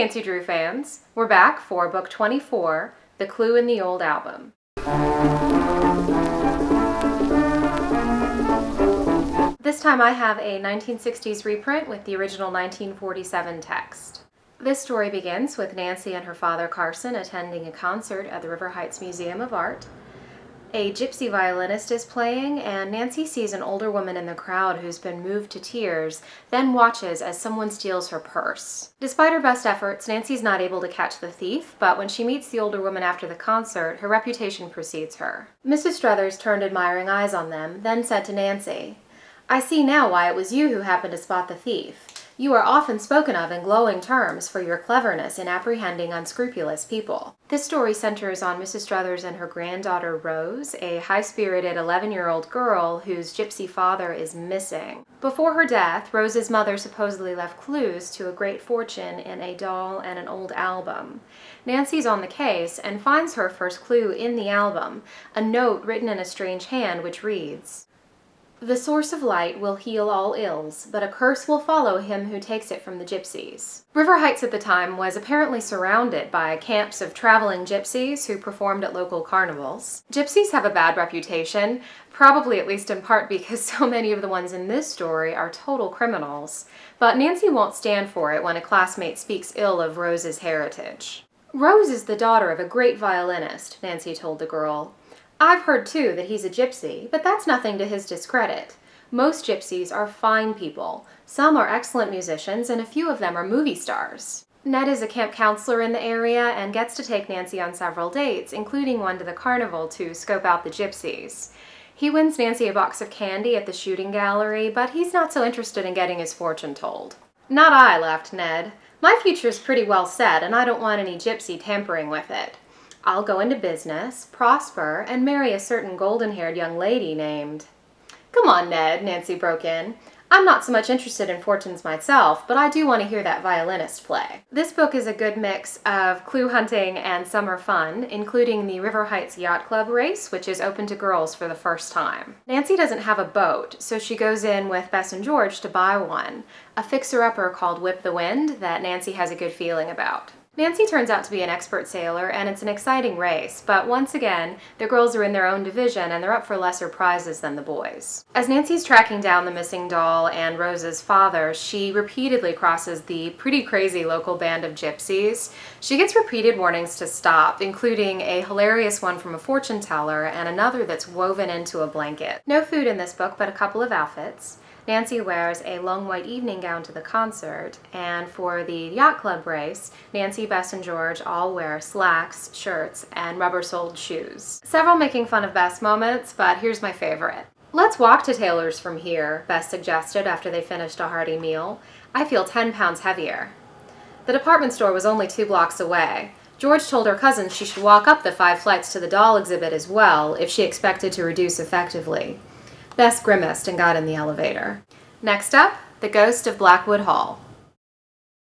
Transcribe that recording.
Nancy Drew fans! We're back for book 24, The Clue in the Old Album. This time I have a 1960s reprint with the original 1947 text. This story begins with Nancy and her father Carson attending a concert at the River Heights Museum of Art. A gypsy violinist is playing, and Nancy sees an older woman in the crowd who's been moved to tears, then watches as someone steals her purse. Despite her best efforts, Nancy's not able to catch the thief, but when she meets the older woman after the concert, her reputation precedes her. Mrs. Struthers turned admiring eyes on them, then said to Nancy, "I see now why it was you who happened to spot the thief. You are often spoken of in glowing terms for your cleverness in apprehending unscrupulous people." This story centers on Mrs. Struthers and her granddaughter Rose, a high-spirited 11-year-old girl whose gypsy father is missing. Before her death, Rose's mother supposedly left clues to a great fortune in a doll and an old album. Nancy's on the case and finds her first clue in the album, a note written in a strange hand which reads, "The source of light will heal all ills, but a curse will follow him who takes it from the gypsies." River Heights at the time was apparently surrounded by camps of traveling gypsies who performed at local carnivals. Gypsies have a bad reputation, probably at least in part because so many of the ones in this story are total criminals. But Nancy won't stand for it when a classmate speaks ill of Rose's heritage. "Rose is the daughter of a great violinist," Nancy told the girl. "I've heard, too, that he's a gypsy, but that's nothing to his discredit. Most gypsies are fine people. Some are excellent musicians, and a few of them are movie stars." Ned is a camp counselor in the area and gets to take Nancy on several dates, including one to the carnival to scope out the gypsies. He wins Nancy a box of candy at the shooting gallery, but he's not so interested in getting his fortune told. "Not I," laughed Ned. "My future's pretty well set, and I don't want any gypsy tampering with it. I'll go into business, prosper, and marry a certain golden-haired young lady named—" "Come on, Ned," Nancy broke in. "I'm not so much interested in fortunes myself, but I do want to hear that violinist play." This book is a good mix of clue hunting and summer fun, including the River Heights Yacht Club race, which is open to girls for the first time. Nancy doesn't have a boat, so she goes in with Bess and George to buy one, a fixer-upper called Whip the Wind that Nancy has a good feeling about. Nancy turns out to be an expert sailor, and it's an exciting race, but once again, the girls are in their own division and they're up for lesser prizes than the boys. As Nancy's tracking down the missing doll and Rose's father, she repeatedly crosses the pretty crazy local band of gypsies. She gets repeated warnings to stop, including a hilarious one from a fortune teller and another that's woven into a blanket. No food in this book, but a couple of outfits. Nancy wears a long white evening gown to the concert, and for the yacht club race, Nancy, Bess, and George all wear slacks, shirts, and rubber-soled shoes. Several making fun of Bess moments, but here's my favorite. "Let's walk to Taylor's from here," Bess suggested after they finished a hearty meal. "I feel 10 pounds heavier." The department store was only 2 blocks away. George told her cousins she should walk up the 5 flights to the doll exhibit as well if she expected to reduce effectively. Bess grimaced and got in the elevator. Next up, The Ghost of Blackwood Hall.